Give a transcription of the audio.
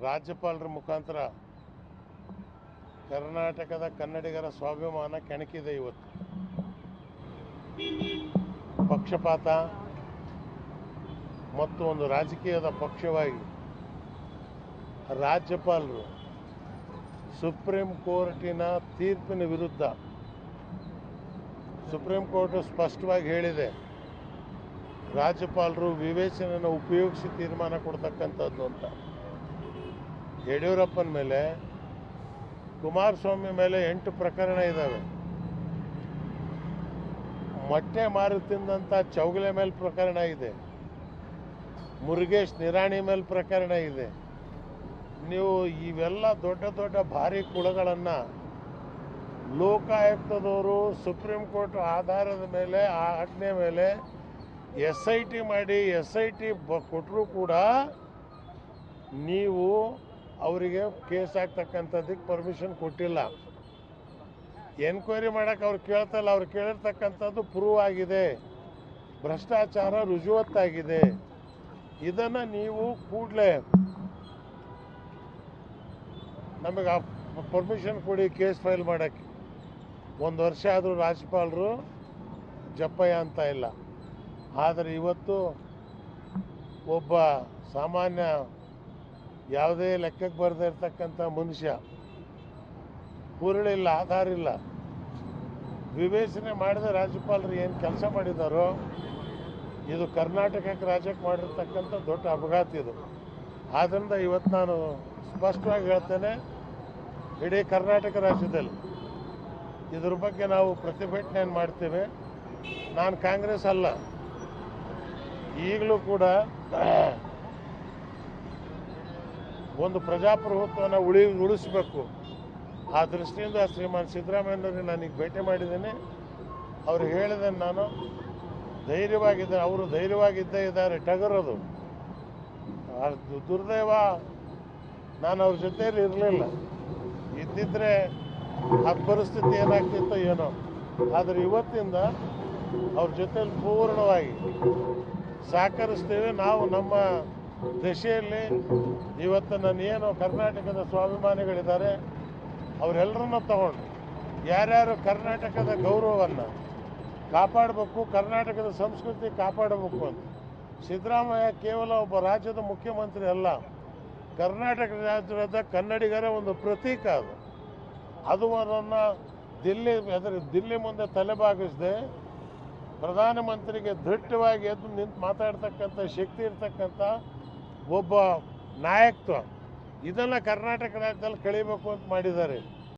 ರಾಜ್ಯಪಾಲರ ಮುಖಾಂತರ ಕರ್ನಾಟಕದ ಕನ್ನಡಿಗರ ಸ್ವಾಭಿಮಾನ ಕೆಣಕಿದೆ. ಇವತ್ತು ಪಕ್ಷಪಾತ ಮತ್ತು ಒಂದು ರಾಜಕೀಯದ ಪಕ್ಷವಾಗಿ ರಾಜ್ಯಪಾಲರು ಸುಪ್ರೀಂ ಕೋರ್ಟಿನ ತೀರ್ಪಿನ ವಿರುದ್ಧ ಸುಪ್ರೀಂ ಕೋರ್ಟ್ ಸ್ಪಷ್ಟವಾಗಿ ಹೇಳಿದೆ, ರಾಜ್ಯಪಾಲರು ವಿವೇಚನೆಯನ್ನು ಉಪಯೋಗಿಸಿ ತೀರ್ಮಾನ ಕೊಡ್ತಕ್ಕಂಥದ್ದು ಅಂತ. ಯಡಿಯೂರಪ್ಪನ ಮೇಲೆ, ಕುಮಾರಸ್ವಾಮಿ ಮೇಲೆ 8 ಪ್ರಕರಣ ಇದ್ದಾವೆ. ಮೊಟ್ಟೆ ಮಾರು ತಿಂದಂಥ ಚೌಗಲೆ ಮೇಲೆ ಪ್ರಕರಣ ಇದೆ. ಮುರುಗೇಶ್ ನಿರಾಣಿ ಮೇಲೆ ಪ್ರಕರಣ ಇದೆ. ನೀವು ಇವೆಲ್ಲ ದೊಡ್ಡ ದೊಡ್ಡ ಭಾರಿ ಕುಳಗಳನ್ನು ಲೋಕಾಯುಕ್ತದವರು ಸುಪ್ರೀಂ ಕೋರ್ಟ್ ಆಧಾರದ ಮೇಲೆ, ಆ ಆಜ್ಞೆ ಮೇಲೆ SIT ಮಾಡಿ SIT ಕೊಟ್ಟರೂ ಕೂಡ ನೀವು ಅವರಿಗೆ ಕೇಸ್ ಹಾಕ್ತಕ್ಕಂಥದ್ದಕ್ಕೆ ಪರ್ಮಿಷನ್ ಕೊಟ್ಟಿಲ್ಲ. ಎನ್ಕ್ವೈರಿ ಮಾಡೋಕ್ಕೆ ಅವ್ರು ಕೇಳ್ತಲ್ಲ. ಅವ್ರು ಕೇಳಿರ್ತಕ್ಕಂಥದ್ದು ಪ್ರೂವ್ ಆಗಿದೆ, ಭ್ರಷ್ಟಾಚಾರ ರುಜುವತ್ತಾಗಿದೆ. ಇದನ್ನು ನೀವು ಕೂಡಲೇ ನಮಗೆ ಪರ್ಮಿಷನ್ ಕೊಡಿ ಕೇಸ್ ಫೈಲ್ ಮಾಡೋಕ್ಕೆ. 1 ವರ್ಷ ಆದರೂ ರಾಜ್ಯಪಾಲರು ಜಪ್ಪಯ್ಯ ಅಂತ ಇಲ್ಲ. ಆದರೆ ಇವತ್ತು ಒಬ್ಬ ಸಾಮಾನ್ಯ ಯಾವುದೇ ಲೆಕ್ಕಕ್ಕೆ ಬರದೇ ಇರ್ತಕ್ಕಂಥ ಮನುಷ್ಯ, ಹುರುಳಿಲ್ಲ, ಆಧಾರ ಇಲ್ಲ, ವಿವೇಚನೆ ಮಾಡಿದ ರಾಜ್ಯಪಾಲರು ಏನು ಕೆಲಸ ಮಾಡಿದಾರೋ ಇದು ಕರ್ನಾಟಕಕ್ಕೆ ರಾಜ್ಯಕ್ಕೆ ಮಾಡಿರ್ತಕ್ಕಂಥ ದೊಡ್ಡ ಅಪಘಾತ ಇದು. ಆದ್ದರಿಂದ ಇವತ್ತು ನಾನು ಸ್ಪಷ್ಟವಾಗಿ ಹೇಳ್ತೇನೆ, ಇಡೀ ಕರ್ನಾಟಕ ರಾಜ್ಯದಲ್ಲಿ ಇದ್ರ ಬಗ್ಗೆ ನಾವು ಪ್ರತಿಭಟನೆಯನ್ನು ಮಾಡ್ತೇವೆ. ನಾನು ಕಾಂಗ್ರೆಸ್ ಅಲ್ಲ, ಈಗಲೂ ಕೂಡ ಒಂದು ಪ್ರಜಾಪ್ರಭುತ್ವವನ್ನು ಉಳಿಸಬೇಕು. ಆ ದೃಷ್ಟಿಯಿಂದ ಶ್ರೀಮಾನ್ ಸಿದ್ದರಾಮಯ್ಯನವ್ರಿಗೆ ನಾನೀಗ ಭೇಟಿ ಮಾಡಿದ್ದೇನೆ. ಅವರು ಹೇಳಿದ್ದೇನೆ, ನಾನು ಧೈರ್ಯವಾಗಿದ್ದೆ, ಅವರು ಧೈರ್ಯವಾಗಿದ್ದೇ ಇದ್ದಾರೆ. ಟಗರದು ದುರ್ದೈವ, ನಾನು ಅವ್ರ ಜೊತೆಯಲ್ಲಿ ಇರಲಿಲ್ಲ. ಇದ್ದಿದ್ರೆ ಆ ಪರಿಸ್ಥಿತಿ ಏನಾಗ್ತಿತ್ತೋ ಏನೋ. ಆದರೆ ಇವತ್ತಿಂದ ಅವ್ರ ಜೊತೆಯಲ್ಲಿ ಪೂರ್ಣವಾಗಿ ಸಹಕರಿಸ್ತೇವೆ. ನಾವು ನಮ್ಮ ದಶೆಯಲ್ಲಿ ಇವತ್ತು ಏನು ಕರ್ನಾಟಕದ ಸ್ವಾಭಿಮಾನಿಗಳಿದ್ದಾರೆ ಅವರೆಲ್ಲರನ್ನ ತಗೊಂಡು ಯಾರ್ಯಾರು ಕರ್ನಾಟಕದ ಗೌರವವನ್ನು ಕಾಪಾಡಬೇಕು, ಕರ್ನಾಟಕದ ಸಂಸ್ಕೃತಿ ಕಾಪಾಡಬೇಕು ಅಂತ. ಸಿದ್ದರಾಮಯ್ಯ ಕೇವಲ ಒಬ್ಬ ರಾಜ್ಯದ ಮುಖ್ಯಮಂತ್ರಿ ಅಲ್ಲ, ಕರ್ನಾಟಕ ರಾಜ್ಯದ ಕನ್ನಡಿಗರ ಒಂದು ಪ್ರತೀಕ ಅದು. ಅದು ಅವರನ್ನು ದಿಲ್ಲಿ ಮುಂದೆ ತಲೆಬಾಗಿಸದೆ ಪ್ರಧಾನಮಂತ್ರಿಗೆ ದೃಢವಾಗಿ ಎದ್ದು ನಿಂತು ಮಾತಾಡ್ತಕ್ಕಂಥ ಶಕ್ತಿ ಇರ್ತಕ್ಕಂಥ ಒಬ್ಬ ನಾಯಕತ್ವ, ಇದನ್ನು ಕರ್ನಾಟಕ ರಾಜ್ಯದಲ್ಲಿ ಕಳಿಬೇಕು ಅಂತ ಮಾಡಿದ್ದಾರೆ.